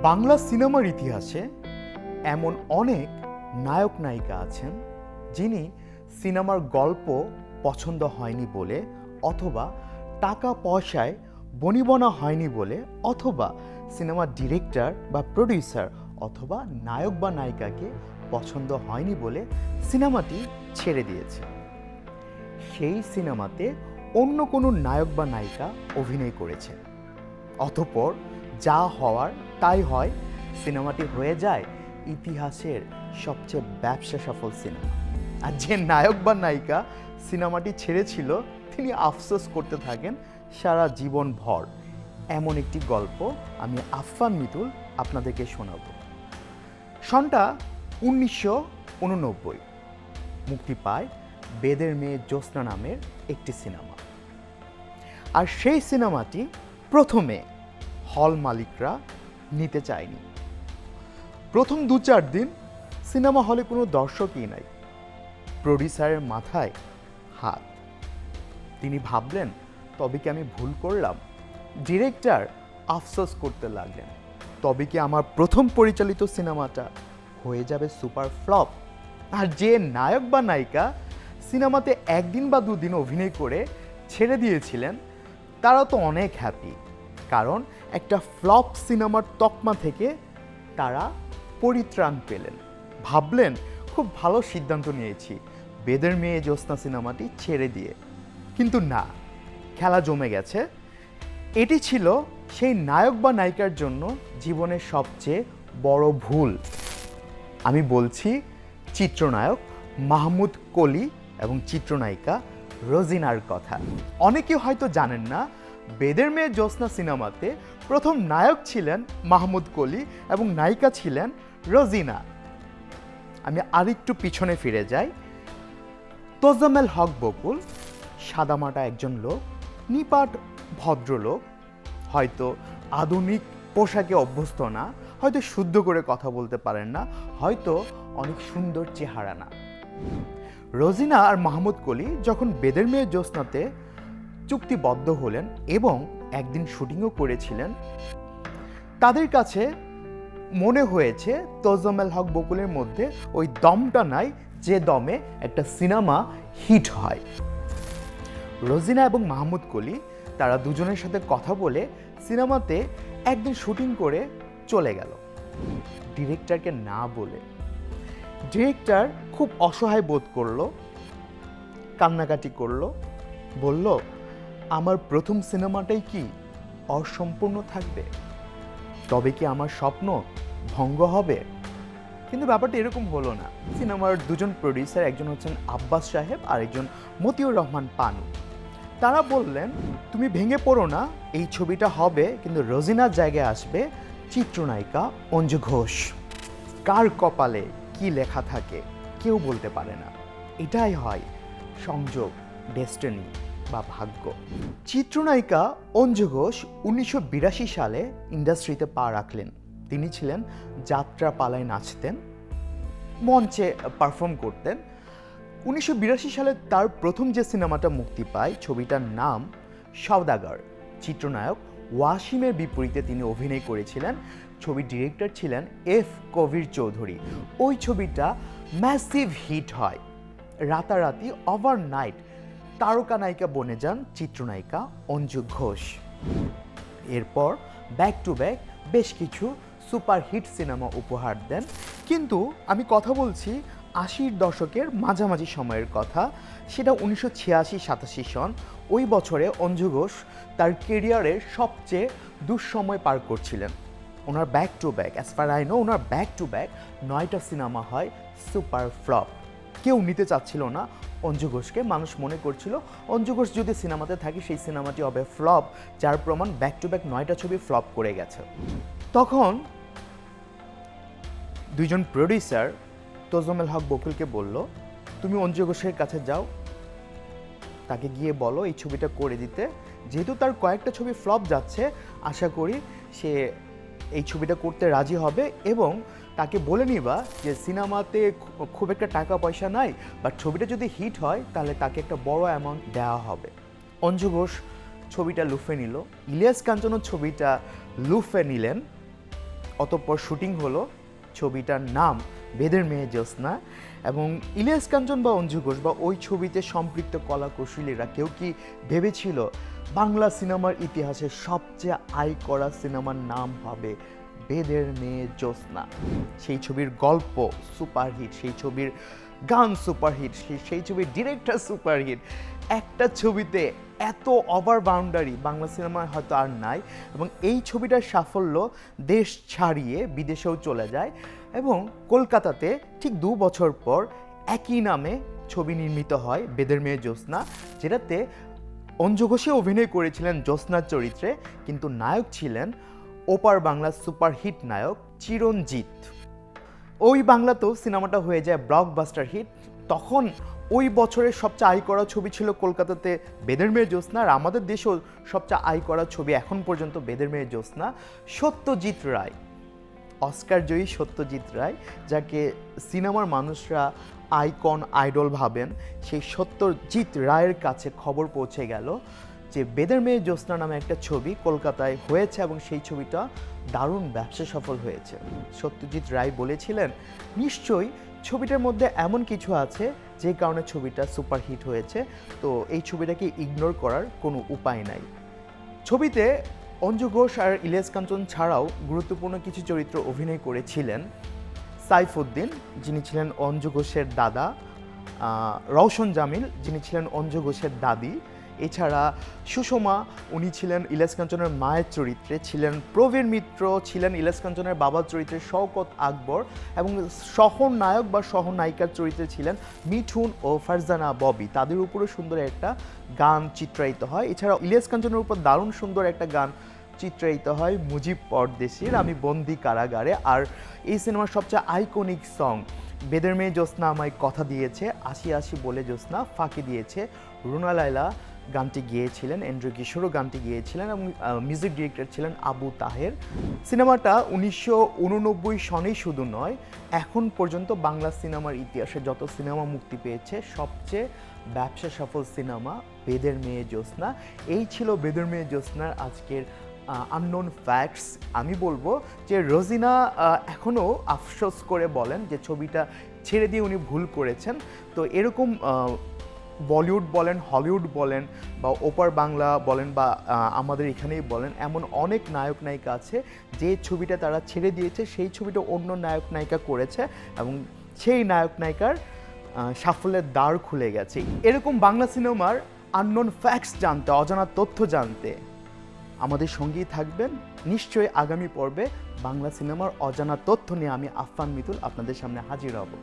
বাংলা সিনেমার ইতিহাসে এমন অনেক নায়ক নায়িকা আছেন যিনি সিনেমার গল্প পছন্দ হয়নি বলে, অথবা টাকা পয়সায় বনিবনা হয়নি বলে, অথবা সিনেমার ডিরেক্টর বা প্রডিউসার অথবা নায়ক বা নায়িকাকে পছন্দ হয়নি বলে সিনেমাটি ছেড়ে দিয়েছে। সেই সিনেমাতে অন্য কোনো নায়ক বা নায়িকা অভিনয় করেছে, অতঃপর যা হওয়ার তাই হয়, সিনেমাটি হয়ে যায় ইতিহাসের সবচেয়ে ব্যবসা সফল সিনেমা। আর যে নায়ক বা নায়িকা সিনেমাটি ছেড়েছিল তিনি আফসোস করতে থাকেন সারা জীবন ভর। এমন একটি গল্প আমি আফফান মিতুল আপনাদেরকে শোনাব। সনটা 1989 মুক্তি পায় বেদের মেয়ে জ্যোৎস্না নামের একটি সিনেমা। আর সেই সিনেমাটি প্রথমে হল মালিকরা নিতে চায়নি। প্রথম 2-4 দিন সিনেমা হলে কোনো দর্শকই নাই। প্রডিউসারের মাথায় হাত। তিনি ভাবলেন, তবে কি আমি ভুল করলাম? ডিরেক্টর আফসোস করতে লাগলেন, তবে কি আমার প্রথম পরিচালিত সিনেমাটা হয়ে যাবে সুপার ফ্লপ? আর যে নায়ক বা নায়িকা সিনেমাতে 1 দিন বা 2 দিন অভিনয় করে ছেড়ে দিয়েছিলেন তারা তো অনেক হ্যাপি, কারণ একটা ফ্লপ সিনেমার তকমা থেকে তারা পরিত্রাণ পেলেন। ভাবলেন, খুব ভালো সিদ্ধান্ত নিয়েছি বেদের মেয়ে জ্যোৎস্না সিনেমাটি ছেড়ে দিয়ে। কিন্তু না, খেলা জমে গেছে। এটি ছিল সেই নায়ক বা নায়িকার জন্য জীবনের সবচেয়ে বড় ভুল। আমি বলছি চিত্রনায়ক মাহমুদ কলি এবং চিত্রনায়িকা রোজিনার কথা। অনেকে হয়তো জানেন না, বেদের মেয়ে জ্যোৎস্না সিনেমাতে প্রথম নায়ক ছিলেন মাহমুদ কলি এবং নায়িকা ছিলেন রোজিনা। আমি আরেকটু পিছনে ফিরে যাই। তোজাম্মেল হক বকুল সাদামাটা একজন লোক, নিপাট ভদ্রলোক, হয়তো আধুনিক পোশাকে অভ্যস্ত না, হয়তো শুদ্ধ করে কথা বলতে পারেন না, হয়তো অনেক সুন্দর চেহারা না। রোজিনা আর মাহমুদ কলি যখন বেদের মেয়ে জ্যোৎস্নাতে চুক্তিবদ্ধ হলেন এবং একদিন শুটিংও করেছিলেন, তাদের কাছে মনে হয়েছে তোজাম্মেল হক বকুলের মধ্যে ওই দমটা নাই যে দমে একটা সিনেমা হিট হয়। রোজিনা এবং মাহমুদ কলি তারা দুজনের সাথে কথা বলে সিনেমাতে একদিন শুটিং করে চলে গেল, ডিরেক্টরকে না বলে। ডিরেক্টর খুব অসহায় বোধ করলো, কান্নাকাটি করলো, বলল, আমার প্রথম সিনেমাটাই কি অসম্পূর্ণ থাকবে? তবে কি আমার স্বপ্ন ভঙ্গ হবে? কিন্তু ব্যাপারটা এরকম হলো না। সিনেমার দুজন প্রডিউসার, একজন হচ্ছেন আব্বাস সাহেব আর একজন মতিউর রহমান পানু, তারা বললেন, তুমি ভেঙে পড়ো না, এই ছবিটা হবে, কিন্তু রোজিনার জায়গায় আসবে চিত্রনায়িকা অঞ্জু ঘোষ। কার কপালে কি লেখা থাকে কেউ বলতে পারে না। এটাই হয় সংযোগ, ডেস্টিনি বা ভাগ্য। চিত্রনায়িকা অঞ্জু ঘোষ 1982 সালে ইন্ডাস্ট্রিতে পা রাখলেন। তিনি ছিলেন যাত্রাপালায় নাচতেন, মঞ্চে পারফর্ম করতেন। 1982 সালে তার প্রথম যে সিনেমাটা মুক্তি পায়, ছবিটার নাম সওদাগর। চিত্রনায়ক ওয়াসিমের বিপরীতে তিনি অভিনয় করেছিলেন। ছবির ডিরেক্টর ছিলেন এফ কবির চৌধুরী। ওই ছবিটা ম্যাসিভ হিট হয়। রাতারাতি ওভারনাইট তারকা নায়িকা বনে যান চিত্রনায়িকা অঞ্জু ঘোষ। এরপর ব্যাক টু ব্যাক বেশ কিছু সুপার হিট সিনেমা উপহার দেন। কিন্তু আমি কথা বলছি 80-র দশকের মাঝামাঝি সময়ের কথা। সেটা 1986-87 সন। ওই বছরে অঞ্জু ঘোষ তার কেরিয়ারের সবচেয়ে দুঃসময় পার করছিলেন। ওনার back to back, as far as I, know back to back 9টা সিনেমা হয় সুপার ফ্লপ। কেউ নিতে চাচ্ছিল না অঞ্জু ঘোষকে। মানুষ মনে করছিল অঞ্জু ঘোষ যদি সিনেমাতে থাকে সেই সিনেমাটি হবে ফ্লপ, যার প্রমাণ ব্যাক টু ব্যাক 9টা ছবি ফ্লপ করে গেছে। তখন দুইজন প্রডিউসার তোজাম্মেল হক বকুলকে বলল, তুমি অঞ্জু ঘোষের কাছে যাও, তাকে গিয়ে বলো এই ছবিটা করে দিতে। যেহেতু তার কয়েকটা ছবি ফ্লপ যাচ্ছে, আশা করি সে এই ছবিটা করতে রাজি হবে, এবং তাকে বলে নিবা যে সিনেমাতে খুব একটা টাকা পয়সা নাই, বাট ছবিটা যদি হিট হয় তাহলে তাকে একটা বড় অ্যামাউন্ট দেওয়া হবে। অঞ্জু ঘোষ ছবিটা লুফে নিল। ইলিয়াস কাঞ্চনও ছবিটা লুফে নিলেন। অতঃপর শুটিং হলো। ছবিটার নাম বেদের মেয়ে জ্যোৎস্না। এবং ইলিয়াস কাঞ্চন বা অঞ্জু ঘোষ বা ওই ছবিতে সম্পৃক্ত কলা কৌশলীরা কেউ কি ভেবেছিল বাংলা সিনেমার ইতিহাসে সবচেয়ে আয় করা সিনেমার নাম হবে বেদের মেয়ে জ্যোৎস্না? সেই ছবির গল্প সুপারহিট, সেই ছবির গান সুপারহিট, সেই ছবির ডিরেক্টর সুপারহিট। একটা ছবিতে এত ওভার বাউন্ডারি বাংলা সিনেমায় হয়তো আর নাই। এবং এই ছবিটার সাফল্য দেশ ছাড়িয়ে বিদেশেও চলে যায় এবং কলকাতাতে ঠিক 2 বছর পর একই নামে ছবি নির্মিত হয় বেদের মেয়ে জ্যোৎস্না, যেটাতে অঞ্জু ঘোষে অভিনয় করেছিলেন জ্যোৎস্নার চরিত্রে, কিন্তু নায়ক ছিলেন ওপার বাংলার সুপারহিট নায়ক চিরঞ্জিত। ওই বাংলাতেও সিনেমাটা হয়ে যায় ব্লকবাস্টার হিট। তখন ওই বছরের সবচেয়ে আয় করা ছবি ছিল কলকাতাতে বেদের মেয়ে জ্যোৎস্না, আর আমাদের দেশেও সবচেয়ে আয় করা ছবি এখন পর্যন্ত বেদের মেয়ে জ্যোৎস্না। সত্যজিৎ রায়, অস্কার জয়ী সত্যজিৎ রায়, যাকে সিনেমার মানুষরা আইকন আইডল ভাবেন, সেই সত্যজিৎ রায়ের কাছে খবর পৌঁছে গেল যে বেদের মেয়ে জ্যোৎস্না নামে একটা ছবি কলকাতায় হয়েছে এবং সেই ছবিটা দারুণ ব্যবসা সফল হয়েছে। সত্যজিৎ রায় বলেছিলেন নিশ্চয়ই ছবিটার মধ্যে এমন কিছু আছে যে কারণে ছবিটা সুপারহিট হয়েছে, তো এই ছবিটাকে ইগনোর করার কোনো উপায় নাই। ছবিতে অঞ্জু ঘোষ আর ইলিয়াস কাঞ্চন ছাড়াও গুরুত্বপূর্ণ কিছু চরিত্র অভিনয় করেছিলেন সাইফুদ্দিন, যিনি ছিলেন অঞ্জু ঘোষের দাদা, রওশন জামিল, যিনি ছিলেন অঞ্জু ঘোষের দাদি, এছাড়া সুষমা, উনি ছিলেন ইলিয়াস কাঞ্চনের মায়ের চরিত্রে, ছিলেন প্রবীর মিত্র, ছিলেন ইলিয়াস কাঞ্চনের বাবার চরিত্রে শওকত আকবর, এবং সহনায়ক বা সহনায়িকার চরিত্রে ছিলেন মিঠুন ও ফারজানা ববি। তাদের উপরে সুন্দর একটা গান চিত্রায়িত হয়। এছাড়া ইলিয়াস কাঞ্চনের উপর দারুণ সুন্দর একটা গান চিত্রায়িত হয় মুজিব পরদেশির আমি বন্দি কারাগারে। আর এই সিনেমার সবচেয়ে আইকনিক সং বেদের মেয়ে জ্যোৎস্না আমায় কথা দিয়েছে, আশি আশি বলে জ্যোৎস্না ফাঁকি দিয়েছে, রুনা লায়লা গানটি গিয়েছিলেন, এন্ড্রু কিশোরও গানটি গিয়েছিলেন এবং মিউজিক ডিরেক্টর ছিলেন আবু তাহের। সিনেমাটা 1989 সনেই শুধু নয়, এখন পর্যন্ত বাংলা সিনেমার ইতিহাসে যত সিনেমা মুক্তি পেয়েছে সবচেয়ে ব্যবসা সফল সিনেমা বেদের মেয়ে জ্যোৎস্না। এই ছিল বেদের মেয়ে জ্যোৎস্নার আজকের আননোন ফ্যাক্টস। আমি বলবো যে রোজিনা এখনও আফসোস করে বলেন যে ছবিটা ছেড়ে দিয়ে উনি ভুল করেছেন। তো এরকম বলিউড বলেন, হলিউড বলেন, বা ওপার বাংলা বলেন, বা আমাদের এখানেই বলেন, এমন অনেক নায়ক নায়িকা আছে যে ছবিটা তারা ছেড়ে দিয়েছে, সেই ছবিটা অন্য নায়ক নায়িকা করেছে এবং সেই নায়ক নায়িকার সাফল্যের দ্বার খুলে গেছে। এরকম বাংলা সিনেমার আননোন ফ্যাক্টস জানতে, অজানা তথ্য জানতে আমাদের সঙ্গেই থাকবেন। নিশ্চয়ই আগামী পর্বে বাংলা সিনেমার অজানা তথ্য নিয়ে আমি আফফান মিতুল আপনাদের সামনে হাজির হব।